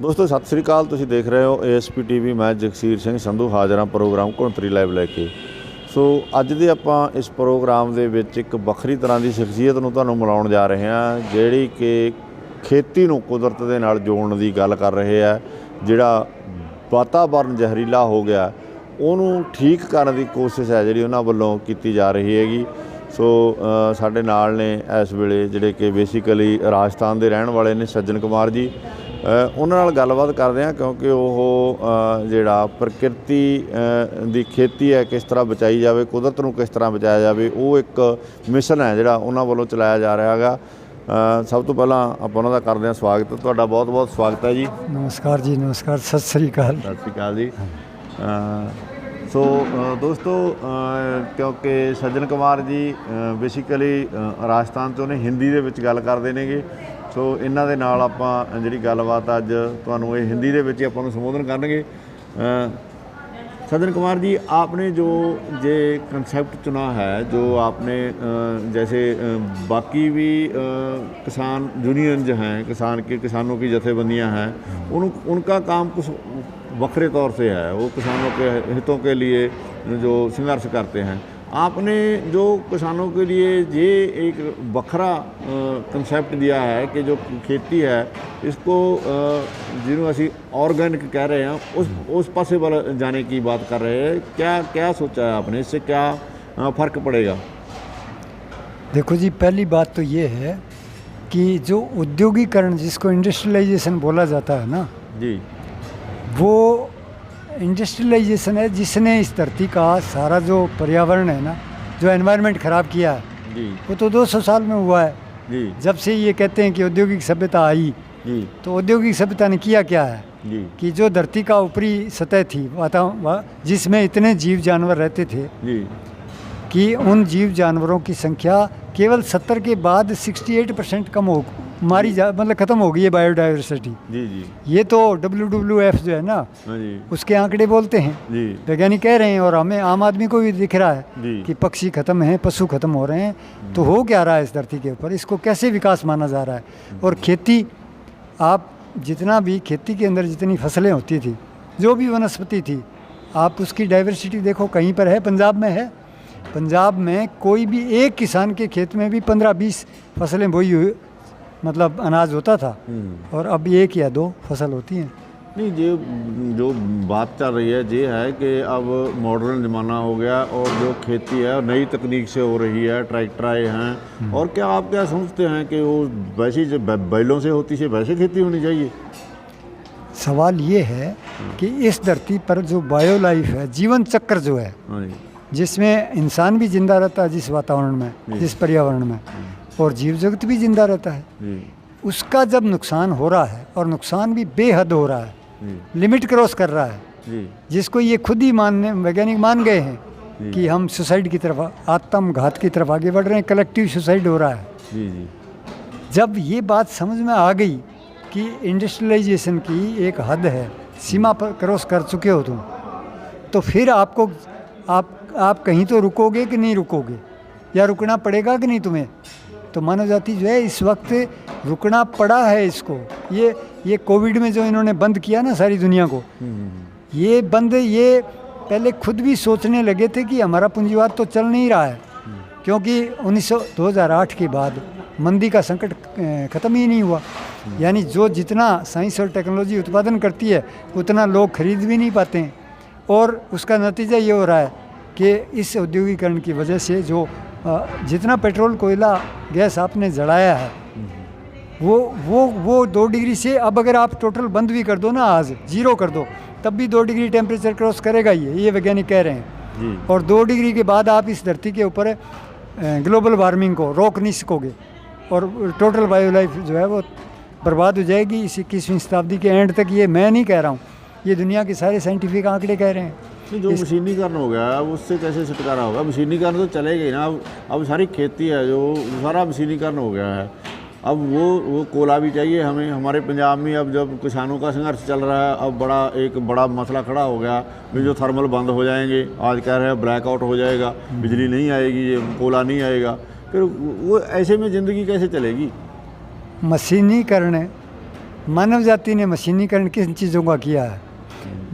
ਦੋਸਤੋ ਸਤਿ ਸ੍ਰੀ ਅਕਾਲ। ਤੁਸੀਂ ਦੇਖ ਰਹੇ ਹੋ ASP TV। ਮੈਂ ਜਗਸੀਰ ਸਿੰਘ ਸੰਧੂ ਹਾਜ਼ਰ ਹਾਂ ਪ੍ਰੋਗਰਾਮ 69 ਲਾਈਵ ਲੈ ਕੇ। ਸੋ ਅੱਜ ਦੇ ਆਪਾਂ ਇਸ ਪ੍ਰੋਗਰਾਮ ਦੇ ਵਿੱਚ ਇੱਕ ਵੱਖਰੀ ਤਰ੍ਹਾਂ ਦੀ ਸ਼ਖਸੀਅਤ ਨੂੰ ਤੁਹਾਨੂੰ ਮਿਲਾਉਣ ਜਾ ਰਹੇ ਹਾਂ, ਜਿਹੜੀ ਕਿ ਖੇਤੀ ਨੂੰ ਕੁਦਰਤ ਦੇ ਨਾਲ ਜੋੜਨ ਦੀ ਗੱਲ ਕਰ ਰਹੇ ਆ। ਜਿਹੜਾ ਵਾਤਾਵਰਨ ਜ਼ਹਿਰੀਲਾ ਹੋ ਗਿਆ ਉਹਨੂੰ ਠੀਕ ਕਰਨ ਦੀ ਕੋਸ਼ਿਸ਼ ਹੈ ਜਿਹੜੀ ਉਹਨਾਂ ਵੱਲੋਂ ਕੀਤੀ ਜਾ ਰਹੀ ਹੈਗੀ। ਸੋ ਸਾਡੇ ਨਾਲ ਨੇ ਇਸ ਵੇਲੇ ਜਿਹੜੇ ਕਿ ਬੇਸਿਕਲੀ ਰਾਜਸਥਾਨ ਦੇ ਰਹਿਣ ਵਾਲੇ ਨੇ ਸੱਜਣ ਕੁਮਾਰ ਜੀ। ਉਹਨਾਂ ਨਾਲ ਗੱਲਬਾਤ ਕਰਦੇ ਹਾਂ ਕਿਉਂਕਿ ਉਹ ਜਿਹੜਾ ਪ੍ਰਕਿਰਤੀ ਦੀ ਖੇਤੀ ਹੈ ਕਿਸ ਤਰ੍ਹਾਂ ਬਚਾਈ ਜਾਵੇ, ਕੁਦਰਤ ਨੂੰ ਕਿਸ ਤਰ੍ਹਾਂ ਬਚਾਇਆ ਜਾਵੇ, ਉਹ ਇੱਕ ਮਿਸ਼ਨ ਹੈ ਜਿਹੜਾ ਉਹਨਾਂ ਵੱਲੋਂ ਚਲਾਇਆ ਜਾ ਰਿਹਾ ਹੈਗਾ। ਸਭ ਤੋਂ ਪਹਿਲਾਂ ਆਪਾਂ ਉਹਨਾਂ ਦਾ ਕਰਦੇ ਹਾਂ ਸਵਾਗਤ। ਤੁਹਾਡਾ ਬਹੁਤ ਬਹੁਤ ਸਵਾਗਤ ਹੈ ਜੀ। नमस्कार जी, नमस्कार, सत श्री अकाल। ਸਤਿ ਸ਼੍ਰੀ ਅਕਾਲ ਜੀ। ਸੋ ਦੋਸਤੋ ਕਿਉਂਕਿ ਸੱਜਣ ਕੁਮਾਰ ਜੀ ਬੇਸਿਕਲੀ ਰਾਜਸਥਾਨ ਤੋਂ ਨੇ, ਹਿੰਦੀ ਦੇ ਵਿੱਚ ਗੱਲ ਕਰਦੇ ਨੇਗੇ। ਸੋ ਇਹਨਾਂ ਦੇ ਨਾਲ ਆਪਾਂ ਜਿਹੜੀ ਗੱਲਬਾਤ ਅੱਜ ਤੁਹਾਨੂੰ ਇਹ हिंदी ਦੇ ਵਿੱਚ ਹੀ ਆਪਾਂ ਨੂੰ ਸੰਬੋਧਨ ਕਰਨਗੇ। सज्जन कुमार जी, आपने जो ये कंसेप्ट चुना है, जो आपने जैसे बाकी भी किसान यूनियन जो हैं, किसानों की जथेबंदियां हैं, उनका काम कुछ वक्रे तौर से है। वो किसानों के हितों के लिए जो संघर्ष करते हैं। आपने जो किसानों के लिए ये एक वखरा कंसेप्ट दिया है कि जो खेती है इसको जिन्होंने असी ऑर्गेनिक कह रहे हैं उस पासे वाला जाने की बात कर रहे हैं। क्या क्या सोचा है आपने, इससे क्या फ़र्क पड़ेगा? देखो जी, पहली बात तो ये है कि जो उद्योगीकरण जिसको इंडस्ट्रियलाइजेशन बोला जाता है ना जी, वो इंडस्ट्रियलाइजेशन है जिसने इस धरती का सारा जो पर्यावरण है ना, जो एनवायरनमेंट ख़राब किया है जी, वो तो 200 साल में हुआ है जी। जब से ये कहते हैं कि औद्योगिक सभ्यता आई जी, तो औद्योगिक सभ्यता ने किया क्या है जी, कि जो धरती का ऊपरी सतह थी जिसमें इतने जीव जानवर रहते थे जी, कि उन जीव जानवरों की संख्या केवल 70 के बाद 68% कम हो मतलब ख़त्म हो गई है बायोडाइवर्सिटी। जी, जी, ये तो WWF जो है ना, हाँ जी, उसके आंकड़े बोलते हैं, जी, वैज्ञानिक कह रहे हैं, और हमें आम आदमी को भी दिख रहा है जी, कि पक्षी ख़त्म हैं, पशु ख़त्म हो रहे हैं। तो हो क्या रहा है इस धरती के ऊपर, इसको कैसे विकास माना जा रहा है? और खेती, आप जितना भी खेती के अंदर जितनी फसलें होती थी, जो भी वनस्पति थी, आप उसकी डाइवर्सिटी देखो, कहीं पर है, पंजाब में है। पंजाब में कोई भी एक किसान के खेत में भी 15-20 फसलें बोई हुई, मतलब अनाज होता था, और अब 1 या 2 फसल होती हैं। नहीं, ये जो बात चल रही है ये है कि अब मॉडर्न ज़माना हो गया और जो खेती है नई तकनीक से हो रही है, ट्रैक्टर आए हैं। और क्या आप क्या समझते हैं कि वो वैसी जो बैलों से होती है वैसे खेती होनी चाहिए? सवाल ये है कि इस धरती पर जो बायो लाइफ है, जीवन चक्र जो है, जिसमें इंसान भी जिंदा रहता है, जिस वातावरण में, जिस पर्यावरण में, और जीव जगत भी जिंदा रहता है, उसका जब नुकसान हो रहा है, और नुकसान भी बेहद हो रहा है, लिमिट क्रॉस कर रहा है, जिसको ये खुद ही वैज्ञानिक मान गए हैं कि हम सुसाइड की तरफ, आत्मघात की तरफ आगे बढ़ रहे हैं, कलेक्टिव सुसाइड हो रहा है। जब ये बात समझ में आ गई कि इंडस्ट्रियलाइजेशन की एक हद है, सीमा पर क्रॉस कर चुके हो तुम, तो फिर आपको आप कहीं तो रुकोगे कि नहीं रुकोगे, या रुकना पड़ेगा कि नहीं तुम्हें? तो मानव जाति जो है इस वक्त रुकना पड़ा है इसको। ये कोविड में जो इन्होंने बंद किया ना सारी दुनिया को, ये पहले खुद भी सोचने लगे थे कि हमारा पूंजीवाद तो चल नहीं रहा है, क्योंकि 2008 के बाद मंदी का संकट ख़त्म ही नहीं हुआ। यानी जो जितना साइंस और टेक्नोलॉजी उत्पादन करती है उतना लोग खरीद भी नहीं पाते हैं, और उसका नतीजा ये हो रहा है कि इस औद्योगिकरण की वजह से जो जितना पेट्रोल कोयला गैस आपने जलाया है वो 2 डिग्री से, अब अगर आप टोटल बंद भी कर दो ना, आज 0 कर दो, तब भी 2 डिग्री टेम्परेचर क्रॉस करेगा ये वैज्ञानिक कह रहे हैं। और 2 डिग्री के बाद आप इस धरती के ऊपर ग्लोबल वार्मिंग को रोक नहीं सकोगे, और टोटल बायो लाइफ जो है वो बर्बाद हो जाएगी इस 21वीं शताब्दी के एंड तक। ये मैं नहीं कह रहा हूँ, ये दुनिया के सारे साइंटिफिक आंकड़े कह रहे हैं। जो मशीनीकरण हो गया अब उससे कैसे छुटकारा होगा? मशीनीकरण तो चलेगा ही ना। अब सारी खेती है जो सारा मशीनीकरण हो गया है। अब वो कोला भी चाहिए हमें। हमारे पंजाब में अब जब किसानों का संघर्ष चल रहा है, अब एक बड़ा मसला खड़ा हो गया कि जो थर्मल बंद हो जाएंगे, आज कह रहे हैं ब्लैकआउट हो जाएगा, बिजली नहीं आएगी, ये कोला नहीं आएगा, फिर वो ऐसे में ज़िंदगी कैसे चलेगी? मशीनीकरण मानव जाति ने मशीनीकरण किन चीज़ों का किया है?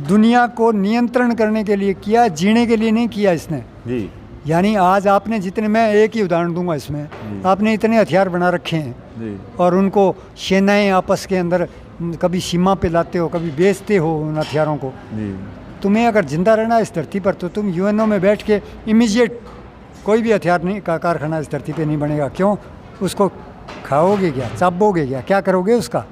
दुनिया को नियंत्रण करने के लिए किया, जीने के लिए नहीं किया इसने। जी यानी आज आपने जितने, मैं एक ही उदाहरण दूंगा इसमें, आपने इतने हथियार बना रखे हैं जी और उनको सेनाएं आपस के अंदर कभी सीमा पे लाते हो, कभी बेचते हो उन हथियारों को। जी तुम्हें अगर जिंदा रहना है इस धरती पर तो तुम यूएनओ में बैठ के इमीडिएट कोई भी हथियार नहीं का कारखाना इस धरती पे नहीं बनेगा। क्यों? उसको खाओगे क्या, चापोगे क्या करोगे उसका?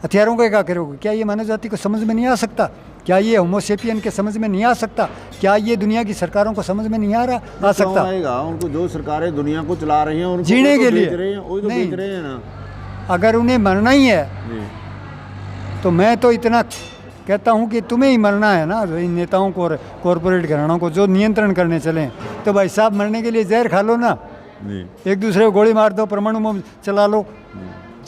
हथियारों का क्या करोगे? क्या ये मानव जाति को समझ में नहीं आ सकता? क्या ये होमोसेपियन के समझ में नहीं आ सकता? क्या ये दुनिया की सरकारों को समझ में नहीं आ सकता? आएगा उनको, जो सरकारें दुनिया को चला रही हैं उनको जीने के लिए वही तो बेच रहे हैं ना। अगर उन्हें मरना ही है जी तो मैं तो इतना कहता हूँ कि तुम्हें ही मरना है ना, इन नेताओं को और कॉरपोरेट घरानों को जो नियंत्रण करने चले, तो भाई साहब मरने के लिए जहर खा लो ना, जी एक दूसरे को गोली मार दो, परमाणु बम चला लो।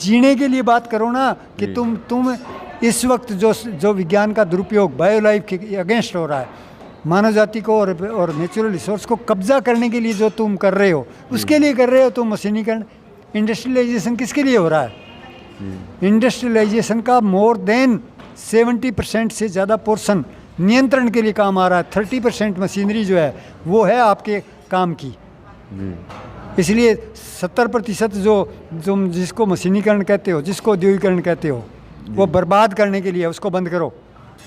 जीने के लिए बात करो ना कि तुम इस वक्त जो विज्ञान का दुरुपयोग बायो लाइफ के अगेंस्ट हो रहा है, मानव जाति को और नेचुरल रिसोर्स को कब्जा करने के लिए जो तुम कर रहे हो, उसके लिए कर रहे हो तुम मशीनीकरण। इंडस्ट्रियलाइजेशन किसके लिए हो रहा है? इंडस्ट्रियलाइजेशन का मोर देन 70% से ज़्यादा पोर्शन नियंत्रण के लिए काम आ रहा है। 30% मशीनरी जो है वो है आपके काम की। इसलिए 70% जो जिसको मशीनीकरण कहते हो, जिसको औद्योगिकरण कहते हो, वो बर्बाद करने के लिए उसको बंद करो।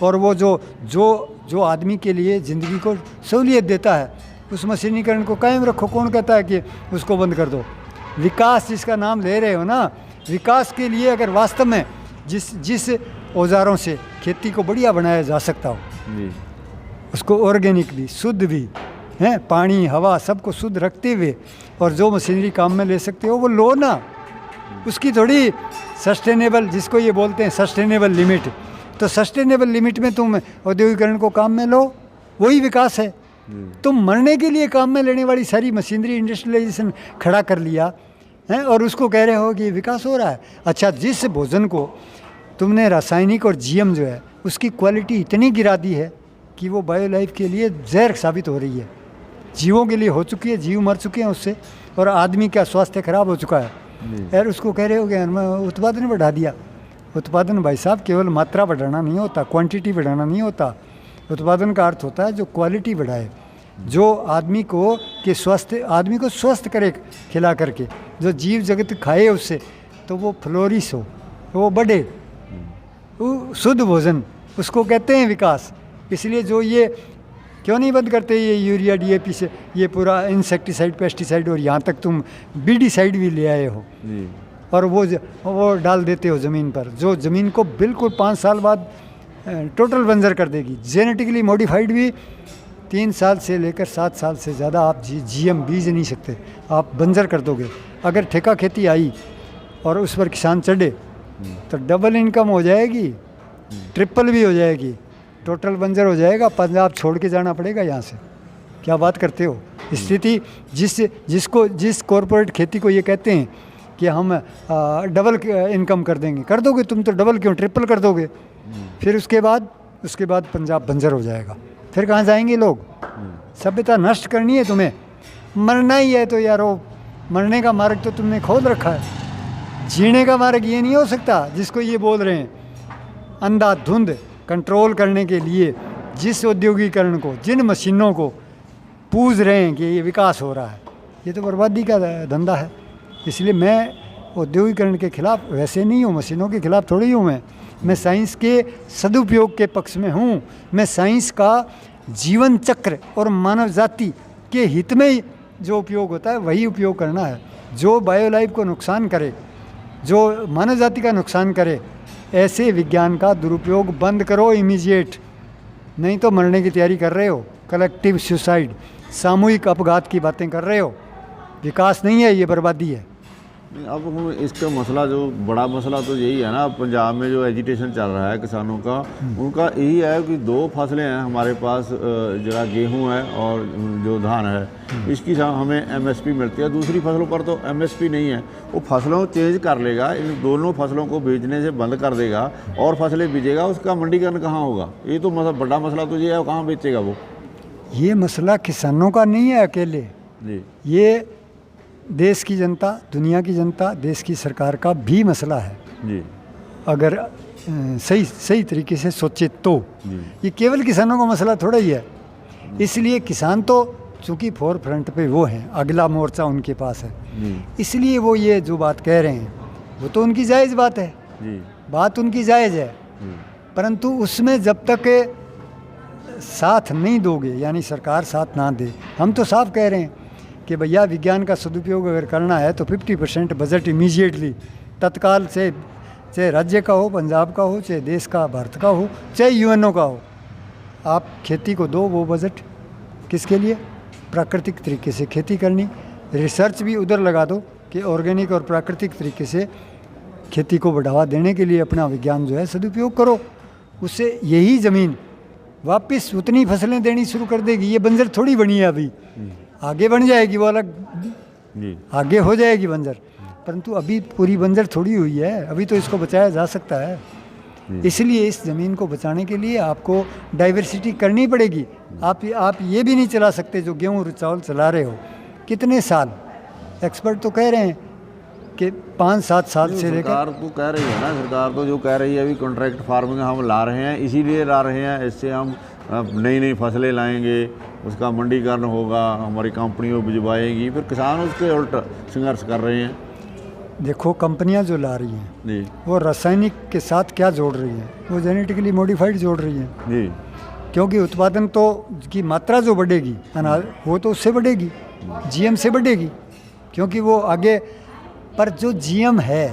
और वो जो आदमी के लिए ज़िंदगी को सहूलियत देता है उस मशीनीकरण को कायम रखो। कौन कहता है कि उसको बंद कर दो? विकास जिसका नाम ले रहे हो ना, विकास के लिए अगर वास्तव में जिस औजारों से खेती को बढ़िया बनाया जा सकता हो, उसको ऑर्गेनिक भी, शुद्ध भी हैं, पानी हवा सबको शुद्ध रखते हुए, और जो मशीनरी काम में ले सकते हो वो लो ना। उसकी थोड़ी सस्टेनेबल, जिसको ये बोलते हैं सस्टेनेबल लिमिट, तो सस्टेनेबल लिमिट में तुम औद्योगिकरण को काम में लो, वही विकास है। तुम मरने के लिए काम में लेने वाली सारी मशीनरी इंडस्ट्रियलाइजेशन खड़ा कर लिया है और उसको कह रहे हो कि विकास हो रहा है। अच्छा, जिस भोजन को तुमने रासायनिक और जीएम जो है उसकी क्वालिटी इतनी गिरा दी है कि वो बायो लाइफ के लिए जहर साबित हो रही है, जीवों के लिए हो चुकी है, जीव मर चुके हैं उससे, और आदमी का स्वास्थ्य खराब हो चुका है। यार उसको कह रहे हो कि उत्पादन बढ़ा दिया। उत्पादन भाई साहब केवल मात्रा बढ़ाना नहीं होता, क्वांटिटी बढ़ाना नहीं होता। उत्पादन का अर्थ होता है जो क्वालिटी बढ़ाए, जो आदमी को स्वस्थ करे खिला करके, जो जीव जगत खाए उससे तो वो फ्लोरिश हो, वो बढ़े, वो शुद्ध भोजन, उसको कहते हैं विकास। इसलिए जो ये क्यों नहीं बंद करते ये यूरिया डीएपी से, ये पूरा इंसेक्टिसाइड पेस्टिसाइड, और यहाँ तक तुम बीडीसाइड भी ले आए हो और वो डाल देते हो ज़मीन पर, जो ज़मीन को बिल्कुल 5 साल बाद टोटल बंजर कर देगी। जेनेटिकली मॉडिफाइड भी 3 साल से लेकर 7 साल से ज़्यादा आप जीएम बीज नहीं सकते, आप बंजर कर दोगे। अगर ठेका खेती आई और उस पर किसान चढ़े तो डबल इनकम हो जाएगी, ट्रिपल भी हो जाएगी, टोटल बंजर हो जाएगा। पंजाब छोड़ के जाना पड़ेगा यहाँ से। क्या बात करते हो? स्थिति जिस कॉरपोरेट खेती को ये कहते हैं कि हम डबल इनकम कर देंगे, कर दोगे तुम तो, डबल क्यों ट्रिपल कर दोगे। फिर उसके बाद पंजाब बंजर हो जाएगा। फिर कहाँ जाएंगे लोग? सभ्यता नष्ट करनी है तुम्हें, मरना ही है तो यारो, मरने का मार्ग तो तुमने खोद रखा है। जीने का मार्ग ये नहीं हो सकता जिसको ये बोल रहे हैं। अंधाधुंध कंट्रोल करने के लिए जिस औद्योगिकरण को, जिन मशीनों को पूज रहे हैं कि ये विकास हो रहा है, ये तो बर्बादी का धंधा है। इसलिए मैं औद्योगिकरण के खिलाफ वैसे नहीं हूँ, मशीनों के खिलाफ थोड़ी हूँ मैं साइंस के सदुपयोग के पक्ष में हूँ। मैं साइंस का जीवन चक्र और मानव जाति के हित में जो उपयोग होता है वही उपयोग करना है। जो बायो लाइफ को नुकसान करे, जो मानव जाति का नुकसान करे, ऐसे विज्ञान का दुरुपयोग बंद करो इमीडिएट, नहीं तो मरने की तैयारी कर रहे हो। कलेक्टिव सुसाइड, सामूहिक अपघात की बातें कर रहे हो। विकास नहीं है, ये बर्बादी है। अब हम इसका मसला, जो बड़ा मसला तो यही है ना, पंजाब में जो एजिटेशन चल रहा है किसानों का, उनका यही है कि 2 फसलें हैं हमारे पास, जरा गेहूं है और जो धान है, इसकी हमें एमएसपी मिलती है। दूसरी फसलों पर तो एमएसपी नहीं है। वो फसलों चेंज कर लेगा, इन दोनों फसलों को बेचने से बंद कर देगा और फसलें बीजेगा, उसका मंडीकरण कहाँ होगा? ये तो बड़ा मसला तो ये है, कहाँ बेचेगा वो? ये मसला किसानों का नहीं है अकेले जी, ये देश की जनता, दुनिया की जनता, देश की सरकार का भी मसला है। जी, अगर सही तरीके से सोचे तो जी। ये केवल किसानों का मसला थोड़ा ही है। इसलिए किसान तो चूँकि फोर फ्रंट पे वो हैं, अगला मोर्चा उनके पास है, जी इसलिए वो ये जो बात कह रहे हैं वो तो उनकी जायज़ बात है, जी बात उनकी जायज़ है, परंतु उसमें जब तक साथ नहीं दोगे, यानी सरकार साथ ना दे, हम तो साफ कह रहे हैं कि भैया विज्ञान का सदुपयोग अगर करना है तो 50% बजट इमीडिएटली तत्काल से, चाहे राज्य का हो, पंजाब का हो, चाहे देश का, भारत का हो, चाहे यूएनओ का हो, आप खेती को दो वो बजट। किसके लिए? प्राकृतिक तरीके से खेती करनी, रिसर्च भी उधर लगा दो कि ऑर्गेनिक और प्राकृतिक तरीके से खेती को बढ़ावा देने के लिए अपना विज्ञान जो है सदुपयोग करो। उससे यही ज़मीन वापस उतनी फसलें देनी शुरू कर देगी। ये बंजर थोड़ी बनी है अभी, आगे बन जाएगी, वो अलग जी आगे हो जाएगी बंजर, परंतु अभी पूरी बंजर थोड़ी हुई है, अभी तो इसको बचाया जा सकता है। इसलिए इस ज़मीन को बचाने के लिए आपको डाइवर्सिटी करनी पड़ेगी। आप ये भी नहीं चला सकते जो गेहूँ और चावल चला रहे हो कितने साल, एक्सपर्ट तो कह रहे हैं कि 5-7 साल से लेकर। सरकार तो कह रही है ना, सरकार तो जो कह रही है अभी कॉन्ट्रैक्ट फार्मिंग हम ला रहे हैं, इसीलिए ला रहे हैं, इससे हम नई नई फसलें लाएंगे, उसका मंडीकरण होगा, हमारी कंपनियों भिजवाएगी, फिर किसान उसके उल्ट संघर्ष कर रहे हैं। देखो कंपनियां जो ला रही हैं जी वो रासायनिक के साथ क्या जोड़ रही हैं? वो जेनेटिकली मॉडिफाइड जोड़ रही हैं, जी क्योंकि उत्पादन तो की मात्रा जो बढ़ेगी अनाज वो तो उससे बढ़ेगी, जीएम से बढ़ेगी, क्योंकि वो आगे। पर जो जीएम है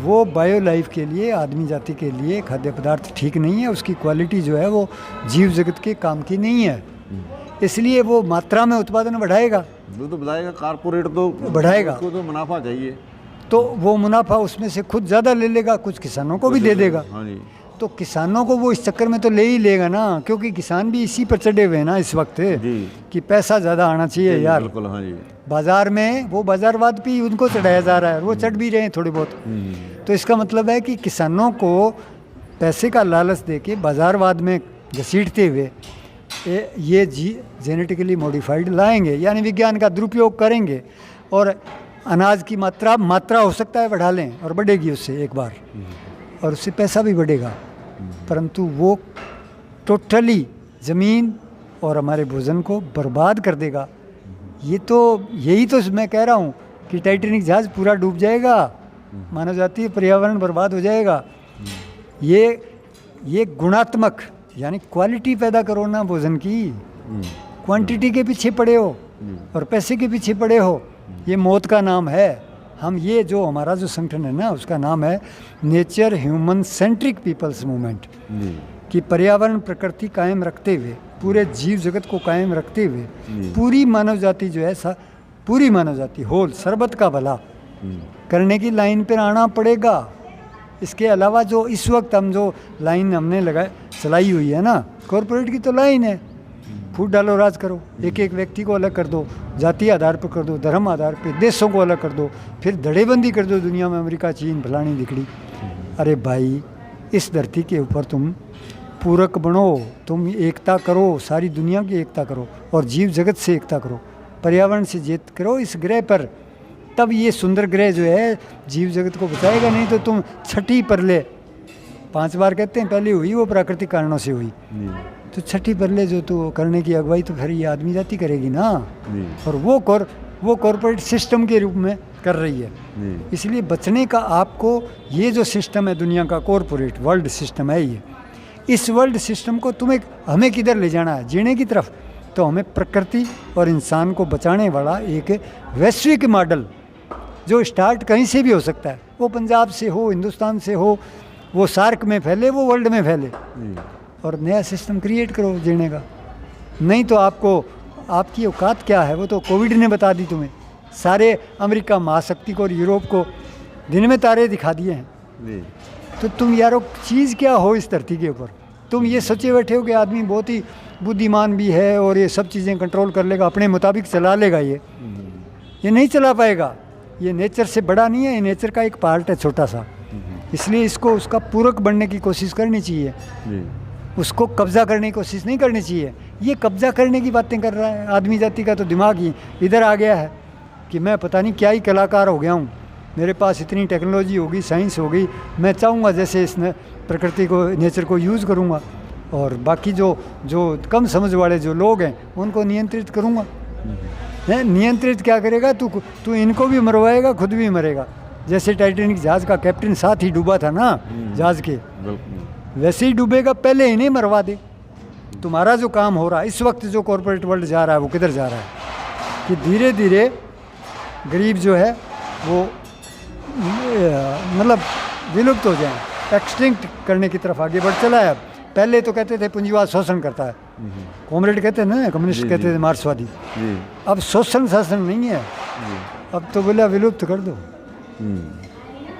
वो बायो लाइफ के लिए, आदमी जाति के लिए खाद्य पदार्थ ठीक नहीं है, उसकी क्वालिटी जो है वो जीव जगत के काम की नहीं है, इसलिए वो मात्रा में उत्पादन बढ़ाएगा। वो तो बढ़ाएगा, कारपोरेट तो बढ़ाएगा, उसको तो मुनाफा चाहिए, तो वो मुनाफा उसमें से खुद ज़्यादा ले लेगा, कुछ किसानों को भी दे देगा। हाँ जी तो किसानों को वो इस चक्कर में तो ले ही लेगा ना, क्योंकि किसान भी इसी पर चढ़े हुए हैं ना इस वक्त जी कि पैसा ज़्यादा आना चाहिए यार। बिल्कुल हाँ जी। बाजार में वो बाजारवाद भी उनको चढ़ाया जा रहा है, वो चढ़ भी रहे हैं थोड़े बहुत। तो इसका मतलब है कि किसानों को पैसे का लालच दे के बाजारवाद में घसीटते हुए ये जेनेटिकली मॉडिफाइड लाएंगे, यानी विज्ञान का दुरुपयोग करेंगे, और अनाज की मात्रा हो सकता है बढ़ा लें और बढ़ेगी उससे एक बार, और उससे पैसा भी बढ़ेगा, परंतु वो टोटली ज़मीन और हमारे भोजन को बर्बाद कर देगा। यही तो मैं कह रहा हूँ कि टाइटैनिक जहाज़ पूरा डूब जाएगा, मानव जाति पर्यावरण बर्बाद हो जाएगा। ये गुणात्मक यानी क्वालिटी पैदा करो ना भोजन की, क्वांटिटी के पीछे पड़े हो और पैसे के पीछे पड़े हो, ये मौत का नाम है। हम ये जो हमारा जो संगठन है ना उसका नाम है nature human centric people's movement, कि पर्यावरण प्रकृति कायम रखते हुए, पूरे जीव जगत को कायम रखते हुए पूरी मानव जाति जो है पूरी मानव जाति होल सरबत का भला करने की लाइन पर आना पड़ेगा। इसके अलावा जो इस वक्त हम जो लाइन हमने चलाई हुई है ना, कॉरपोरेट की तो लाइन है, फूट डालो राज करो, एक एक व्यक्ति को अलग कर दो, जाति आधार पर कर दो, धर्म आधार पर देशों को अलग कर दो, फिर धड़ेबंदी कर दो दुनिया में, अमेरिका, चीन, फलानी दिखड़ी। अरे भाई, इस धरती के ऊपर तुम पूरक बनो, तुम एकता करो, सारी दुनिया की एकता करो और जीव जगत से एकता करो, पर्यावरण से जीत करो इस ग्रह पर, तब ये सुंदर ग्रह जो है जीव जगत को बचाएगा। नहीं तो तुम छठी परले 5 बार कहते हैं, पहले हुई वो प्राकृतिक कारणों से हुई, तो छठी परले जो तो करने की अगुवाई तो फिर ये आदमी जाति करेगी ना, और वो कॉरपोरेट सिस्टम के रूप में कर रही है। इसलिए बचने का आपको ये जो सिस्टम है दुनिया का, कॉरपोरेट वर्ल्ड सिस्टम है ये, इस वर्ल्ड सिस्टम को हमें किधर ले जाना है? जीने की तरफ। तो हमें प्रकृति और इंसान को बचाने वाला एक वैश्विक मॉडल जो स्टार्ट कहीं से भी हो सकता है, वो पंजाब से हो, हिंदुस्तान से हो, वो सार्क में फैले, वो वर्ल्ड में फैले, और नया सिस्टम क्रिएट करो जीने का। नहीं तो आपकी औकात क्या है वो तो कोविड ने बता दी तुम्हें। सारे अमेरिका महाशक्ति को और यूरोप को दिन में तारे दिखा दिए हैं। तो तुम यारो चीज़ क्या हो इस धरती के ऊपर? तुम ये सोचे बैठे हो कि आदमी बहुत ही बुद्धिमान भी है और ये सब चीज़ें कंट्रोल कर लेगा, अपने मुताबिक चला लेगा। ये नहीं चला पाएगा। ये नेचर से बड़ा नहीं है, ये नेचर का एक पार्ट है छोटा सा। इसलिए इसको उसका पूरक बनने की कोशिश करनी चाहिए, उसको कब्जा करने की कोशिश नहीं करनी चाहिए। ये कब्जा करने की बातें कर रहा है। आदमी जाति का तो दिमाग ही इधर आ गया है कि मैं पता नहीं क्या ही कलाकार हो गया हूँ, मेरे पास इतनी टेक्नोलॉजी होगी, साइंस होगी, मैं चाहूँगा जैसे इस प्रकृति को, नेचर को यूज़ करूँगा, और बाकी जो कम समझ वाले जो लोग हैं उनको नियंत्रित करूँगा। हैं, नियंत्रित क्या करेगा? तू इनको भी मरवाएगा, खुद भी मरेगा। जैसे टाइटैनिक जहाज़ का कैप्टन साथ ही डूबा था ना जहाज़ के, वैसे ही डूबेगा, पहले इन्हें मरवा दे। तुम्हारा जो काम हो रहा है इस वक्त, जो कॉरपोरेट वर्ल्ड जा रहा है, वो किधर जा रहा है कि धीरे धीरे गरीब जो है वो मतलब विलुप्त हो जाए, एक्सटिंक्ट करने की तरफ आगे बढ़ चला है। पहले तो कहते थे पूंजीवाद शोषण करता है, कॉमरेड कहते हैं ना, कम्युनिस्ट कहते थे, मार्क्सवादी। अब शोषण शासन नहीं है, अब तो बोला विलुप्त कर दो।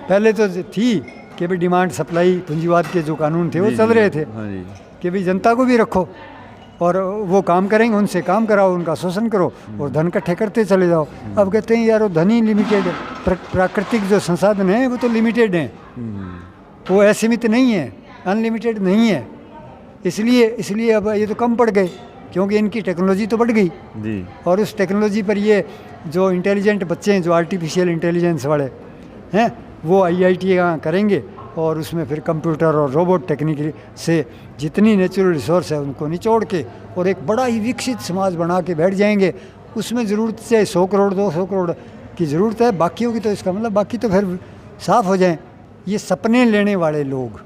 पहले तो थी कि भाई डिमांड सप्लाई, पूंजीवाद के जो कानून थे वो चल रहे थे कि भाई जनता को भी रखो और वो काम करेंगे, उनसे काम कराओ, उनका शोषण करो और धन इकट्ठे करते चले जाओ। अब कहते हैं यार वो धन ही लिमिटेड है, प्राकृतिक जो संसाधन है वो तो लिमिटेड हैं, वो असीमित नहीं है, अनलिमिटेड नहीं है। इसलिए अब ये तो कम पड़ गए, क्योंकि इनकी टेक्नोलॉजी तो बढ़ गई जी। और उस टेक्नोलॉजी पर ये जो इंटेलिजेंट बच्चे हैं, जो आर्टिफिशियल इंटेलिजेंस वाले हैं, वो IIT करेंगे और उसमें फिर कंप्यूटर और रोबोट टेक्निक से जितनी नेचुरल रिसोर्स है उनको निचोड़ के और एक बड़ा ही विकसित समाज बना के बैठ जाएंगे। उसमें ज़रूरत से 100 करोड़ 200 करोड़ की ज़रूरत है, बाकियों की तो इसका मतलब बाकी तो फिर साफ़ हो जाएं। ये सपने लेने वाले लोग,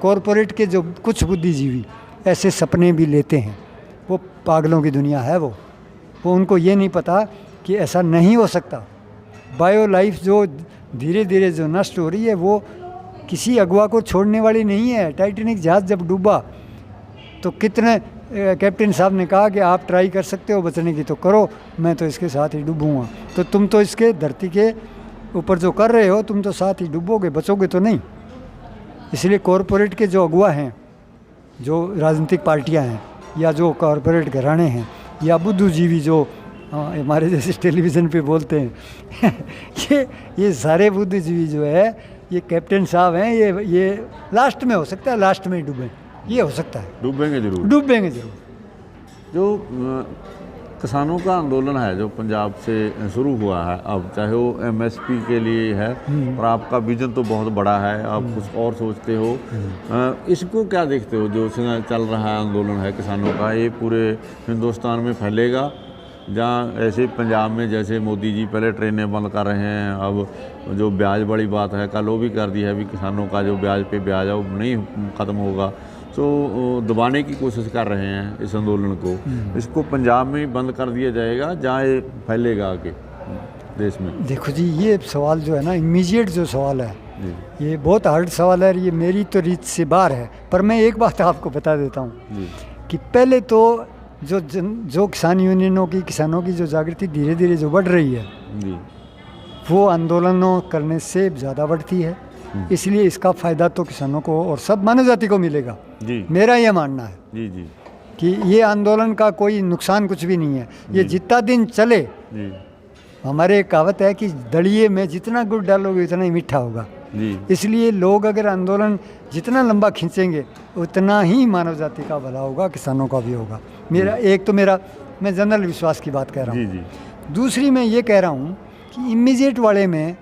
कॉरपोरेट के जो कुछ बुद्धिजीवी ऐसे सपने भी लेते हैं, वो पागलों की दुनिया है। वो उनको ये नहीं पता कि ऐसा नहीं हो सकता। बायो लाइफ जो धीरे धीरे जो नष्ट हो रही है, वो किसी अगुआ को छोड़ने वाली नहीं है। टाइटैनिक जहाज़ जब डूबा तो कितने कैप्टन साहब ने कहा कि आप ट्राई कर सकते हो बचने की तो करो, मैं तो इसके साथ ही डूबूँगा। तो तुम तो इसके धरती के ऊपर जो कर रहे हो, तुम तो साथ ही डूबोगे, बचोगे तो नहीं। इसलिए कॉरपोरेट के जो अगुआ हैं, जो राजनीतिक पार्टियां हैं, या जो कॉरपोरेट घराने हैं, या बुद्धिजीवी जो हमारे जैसे टेलीविज़न पे बोलते हैं ये सारे बुद्धिजीवी जो है, ये कैप्टन साहब हैं, ये लास्ट में हो सकता है, लास्ट में ही डूबें, ये हो सकता है। डूबेंगे ज़रूर। जो किसानों का आंदोलन है जो पंजाब से शुरू हुआ है, अब चाहे वो MSP के लिए है, और आपका विजन तो बहुत बड़ा है, आप कुछ और सोचते हो, इसको क्या देखते हो? जो चल रहा है आंदोलन है किसानों का, ये पूरे हिंदुस्तान में फैलेगा? जहाँ ऐसे पंजाब में जैसे मोदी जी पहले ट्रेनें बंद कर रहे हैं, अब जो ब्याज बड़ी बात है, कल वो भी कर दी है भी किसानों का जो ब्याज पे ब्याज है वो नहीं ख़त्म होगा, तो दबाने की कोशिश कर रहे हैं इस आंदोलन को। इसको पंजाब में ही बंद कर दिया जाएगा, जहाँ ये फैलेगा आगे देश में? देखो जी, ये सवाल जो है ना, इमीडिएट जो सवाल है, ये बहुत हार्ड सवाल है, ये मेरी तो रीत से बाहर है। पर मैं एक बात आपको बता देता हूँ कि पहले तो जो किसान यूनियनों की, किसानों की जो जागृति धीरे धीरे जो बढ़ रही है, वो आंदोलनों करने से ज़्यादा बढ़ती है। इसलिए इसका फ़ायदा तो किसानों को और सब मानव जाति को मिलेगा जी। मेरा ये मानना है जी कि ये आंदोलन का कोई नुकसान कुछ भी नहीं है। ये जितना दिन चले, हमारे कहावत है कि दलिए में जितना गुड़ डालोगे उतना ही मीठा होगा। इसलिए लोग अगर आंदोलन जितना लंबा खींचेंगे उतना ही मानव जाति का भला होगा, किसानों का भी होगा। मैं जनरल विश्वास की बात कह रहा हूँ। दूसरी मैं ये कह रहा हूँ कि इमीडिएट वाले में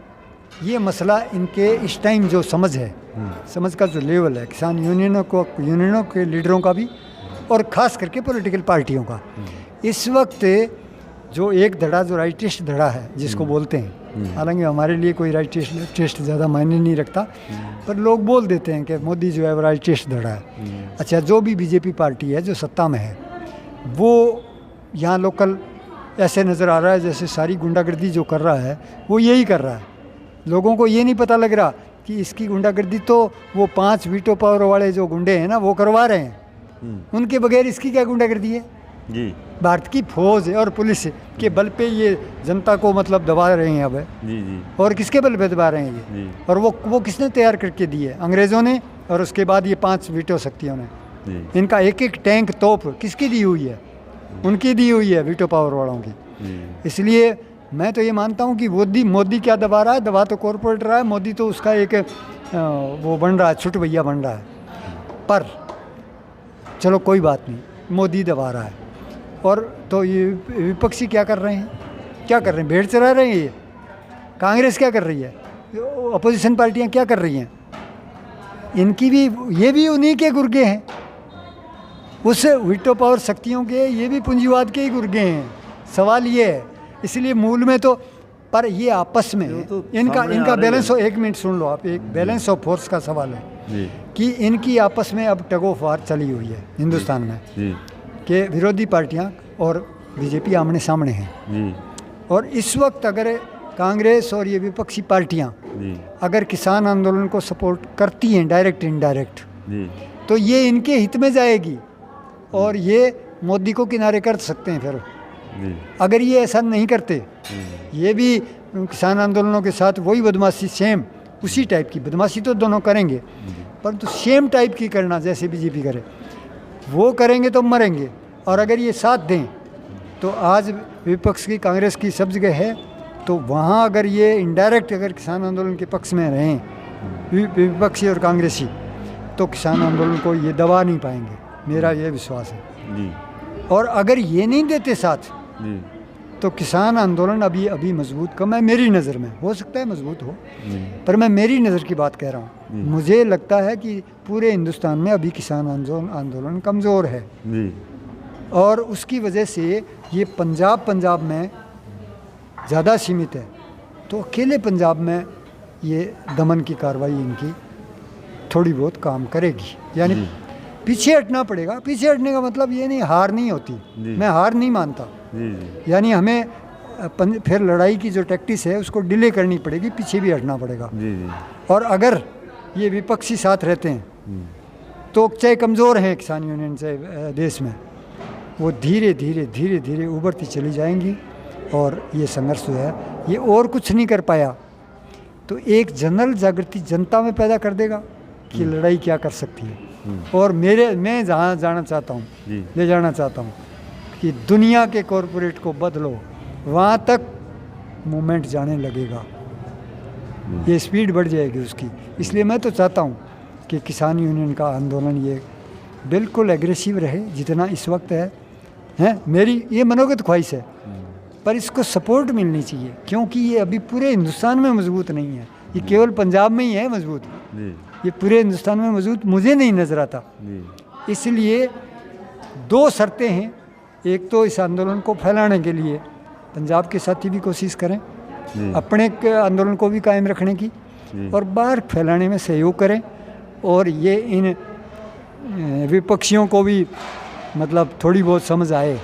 ये मसला इनके इस टाइम जो समझ है, समझ का जो लेवल है, किसान यूनियनों के लीडरों का भी और ख़ास करके पॉलिटिकल पार्टियों का, इस वक्त जो एक धड़ा, जो राइटिस्ट धड़ा है जिसको बोलते हैं, हालांकि हमारे लिए कोई राइटिस्ट ज़्यादा मायने नहीं रखता, पर लोग बोल देते हैं कि मोदी जो है वो राइटिस्ट धड़ा है। अच्छा, जो भी बीजेपी पार्टी है जो सत्ता में है, वो यहाँ लोकल ऐसे नज़र आ रहा है जैसे सारी गुंडागर्दी जो कर रहा है वो यही कर रहा है। लोगों को ये नहीं पता लग रहा कि इसकी गुंडागर्दी तो वो 5 वीटो पावर वाले जो गुंडे हैं ना, वो करवा रहे हैं। उनके बगैर इसकी क्या गुंडागर्दी है जी? भारत की फौज और पुलिस के बल पे ये जनता को मतलब दबा रहे हैं अब जी। और किसके बल पे दबा रहे हैं ये? और वो किसने तैयार करके दी है? अंग्रेज़ों ने, और उसके बाद ये 5 वीटो शक्तियों ने। इनका एक एक टैंक, तोप किसकी दी हुई है? उनकी दी हुई है, वीटो पावर वालों की। इसलिए मैं तो ये मानता हूँ कि मोदी क्या दबा रहा है? दबा तो कॉरपोरेट रहा है। मोदी तो उसका एक वो बन रहा है, छुट भैया बन रहा है। पर चलो कोई बात नहीं, मोदी दबा रहा है। और तो ये विपक्षी क्या कर रहे हैं? भेड़ चरा रहे हैं ये। कांग्रेस क्या कर रही है? अपोजिशन पार्टियां क्या कर रही हैं, इनकी भी, ये भी उन्हीं के गुर्गे हैं, उस वीटो पावर शक्तियों के, ये भी पूंजीवाद के ही गुर्गे हैं। सवाल ये है, इसलिए मूल में तो, पर ये आपस में है, तो इनका बैलेंस हो, एक मिनट सुन लो आप, एक बैलेंस ऑफ फोर्स का सवाल है जी कि इनकी आपस में अब टग ऑफ वार चली हुई है हिंदुस्तान में, जी कि विरोधी पार्टियां और बीजेपी आमने सामने हैं। जी और इस वक्त अगर कांग्रेस और ये विपक्षी पार्टियां जी अगर किसान आंदोलन को सपोर्ट करती हैं डायरेक्ट इनडायरेक्ट, जी तो ये इनके हित में जाएगी और ये मोदी को किनारे कर सकते हैं। फिर जी अगर ये ऐसा नहीं करते, ये भी किसान आंदोलनों के साथ वही बदमाशी, सेम उसी टाइप की बदमाशी तो दोनों करेंगे, परंतु सेम टाइप की करना जैसे बीजेपी करे, वो करेंगे तो मरेंगे। और अगर ये साथ दें तो आज विपक्ष की, कांग्रेस की सब जगह है, तो वहाँ अगर ये इनडायरेक्ट अगर किसान आंदोलन के पक्ष में रहें विपक्षी और कांग्रेसी, तो किसान आंदोलन को ये दबा नहीं पाएंगे, मेरा ये विश्वास है। जी और अगर ये नहीं देते साथ, जी तो किसान आंदोलन अभी मजबूत कम है मेरी नज़र में, हो सकता है मजबूत हो, पर मैं मेरी नज़र की बात कह रहा हूँ। मुझे लगता है कि पूरे हिंदुस्तान में अभी किसान आंदोलन कमज़ोर है जी और उसकी वजह से ये पंजाब में ज़्यादा सीमित है। तो अकेले पंजाब में ये दमन की कार्रवाई इनकी थोड़ी बहुत काम करेगी, यानी पीछे हटना पड़ेगा। पीछे हटने का मतलब ये नहीं, हार नहीं होती, मैं हार नहीं मानता, जी यानी हमें फिर लड़ाई की जो टैक्टिस है उसको डिले करनी पड़ेगी, पीछे भी हटना पड़ेगा। जी जी और अगर ये विपक्षी साथ रहते हैं तो चाहे कमज़ोर हैं किसान यूनियन से देश में, वो धीरे धीरे उभरती चली जाएंगी। और ये संघर्ष जो है ये और कुछ नहीं कर पाया तो एक जनरल जागृति जनता में पैदा कर देगा कि लड़ाई क्या कर सकती है। और मैं जहाँ जाना चाहता हूँ, ले जाना चाहता हूँ कि दुनिया के कॉरपोरेट को बदलो, वहाँ तक मूवमेंट जाने लगेगा, ये स्पीड बढ़ जाएगी उसकी। इसलिए मैं तो चाहता हूँ कि किसान यूनियन का आंदोलन ये बिल्कुल एग्रेसिव रहे जितना इस वक्त है मेरी ये मनोगत ख्वाहिश है, पर इसको सपोर्ट मिलनी चाहिए, क्योंकि ये अभी पूरे हिंदुस्तान में मजबूत नहीं है, ये केवल पंजाब में ही है मजबूत, ये पूरे हिंदुस्तान में मजबूत मुझे नहीं नज़र आता। इसलिए दो शर्तें हैं, एक तो इस आंदोलन को फैलाने के लिए पंजाब के साथी भी कोशिश करें अपने आंदोलन को भी कायम रखने की, और बाहर फैलाने में सहयोग करें, और ये इन विपक्षियों को भी मतलब थोड़ी बहुत समझ आए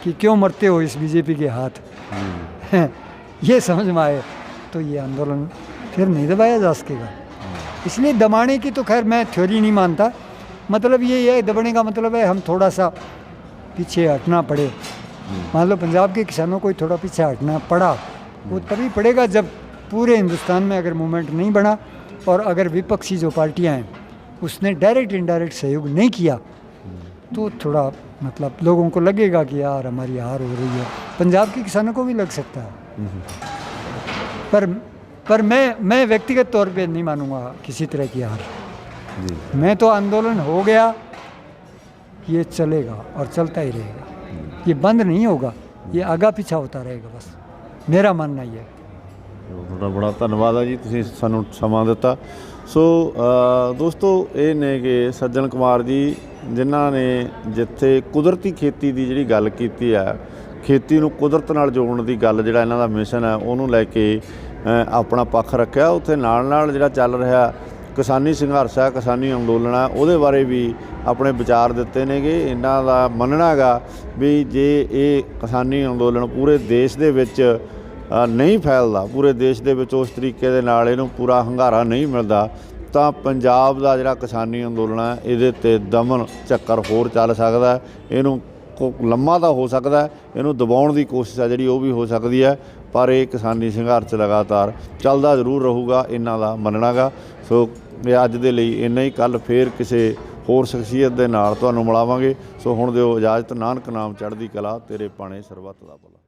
कि क्यों मरते हो इस बीजेपी के हाथ, ये समझ में आए तो ये आंदोलन फिर नहीं दबाया जा सकेगा। इसलिए दबाने की तो खैर मैं थ्योरी नहीं मानता, मतलब ये है दबाने का मतलब है हम थोड़ा सा पीछे हटना पड़े। मान लो पंजाब के किसानों को थोड़ा पीछे हटना पड़ा, वो तभी पड़ेगा जब पूरे हिंदुस्तान में अगर मूवमेंट नहीं बना और अगर विपक्षी जो पार्टियां हैं उसने डायरेक्ट इनडायरेक्ट सहयोग नहीं किया, तो थोड़ा मतलब लोगों को लगेगा कि यार हमारी हार हो रही है। पंजाब के किसानों को भी लग सकता है, पर मैं व्यक्तिगत तौर पे नहीं मानूंगा किसी तरह की हार। मैं तो आंदोलन हो गया, ये चलेगा और चलता ही रहेगा, ये बंद नहीं होगा, ये आगा पीछा होता रहेगा, बस मेरा मानना ये है। ਤੁਹਾਡਾ ਬੜਾ ਧੰਨਵਾਦ ਹੈ ਜੀ, ਤੁਸੀਂ ਸਾਨੂੰ ਸਮਾਂ ਦਿੱਤਾ। ਸੋ ਦੋਸਤੋ ਇਹ ਨੇ ਕਿ ਸੱਜਣ ਕੁਮਾਰ ਜੀ ਜਿਨ੍ਹਾਂ ਨੇ ਜਿੱਥੇ ਕੁਦਰਤੀ ਖੇਤੀ ਦੀ ਜਿਹੜੀ ਗੱਲ ਕੀਤੀ ਹੈ, ਖੇਤੀ ਨੂੰ ਕੁਦਰਤ ਨਾਲ ਜੋੜਨ ਦੀ ਗੱਲ ਜਿਹੜਾ ਇਹਨਾਂ ਦਾ ਮਿਸ਼ਨ ਹੈ ਉਹਨੂੰ ਲੈ ਕੇ ਆਪਣਾ ਪੱਖ ਰੱਖਿਆ। ਉੱਥੇ ਨਾਲ ਜਿਹੜਾ ਚੱਲ ਰਿਹਾ ਕਿਸਾਨੀ ਸੰਘਰਸ਼ ਹੈ, ਕਿਸਾਨੀ ਅੰਦੋਲਨ ਹੈ, ਉਹਦੇ ਬਾਰੇ ਵੀ ਆਪਣੇ ਵਿਚਾਰ ਦਿੱਤੇ ਨੇਗੇ। ਇਹਨਾਂ ਦਾ ਮੰਨਣਾ ਹੈਗਾ ਵੀ ਜੇ ਇਹ ਕਿਸਾਨੀ ਅੰਦੋਲਨ ਪੂਰੇ ਦੇਸ਼ ਦੇ ਵਿੱਚ ਨਹੀਂ ਫੈਲਦਾ, ਪੂਰੇ ਦੇਸ਼ ਦੇ ਵਿੱਚ ਉਸ ਤਰੀਕੇ ਦੇ ਨਾਲ ਇਹਨੂੰ ਪੂਰਾ ਹੁੰਗਾਰਾ ਨਹੀਂ ਮਿਲਦਾ, ਤਾਂ ਪੰਜਾਬ ਦਾ ਜਿਹੜਾ ਕਿਸਾਨੀ ਅੰਦੋਲਨ ਹੈ ਇਹਦੇ 'ਤੇ ਦਮਨ ਚੱਕਰ ਹੋਰ ਚੱਲ ਸਕਦਾ, ਇਹਨੂੰ ਲੰਮਾ ਤਾਂ ਹੋ ਸਕਦਾ, ਇਹਨੂੰ ਦਬਾਉਣ ਦੀ ਕੋਸ਼ਿਸ਼ ਹੈ ਜਿਹੜੀ ਉਹ ਵੀ ਹੋ ਸਕਦੀ ਹੈ, ਪਰ ਇਹ ਕਿਸਾਨੀ ਸੰਘਰਸ਼ ਲਗਾਤਾਰ ਚੱਲਦਾ ਜ਼ਰੂਰ ਰਹੂਗਾ, ਇਹਨਾਂ ਦਾ ਮੰਨਣਾ ਗਾ। ਸੋ ਇਹ ਅੱਜ ਦੇ ਲਈ ਇੰਨਾ ਹੀ, ਕੱਲ੍ਹ ਫੇਰ ਕਿਸੇ ਹੋਰ ਸ਼ਖਸੀਅਤ ਦੇ ਨਾਲ ਤੁਹਾਨੂੰ ਮਿਲਾਵਾਂਗੇ। ਸੋ ਹੁਣ ਦਿਓ ਇਜਾਜ਼ਤ, ਨਾਨਕ ਨਾਮ ਚੜ੍ਹਦੀ ਕਲਾ, ਤੇਰੇ ਪਾਣੇ ਸਰਬੱਤ ਦਾ ਭਲਾ।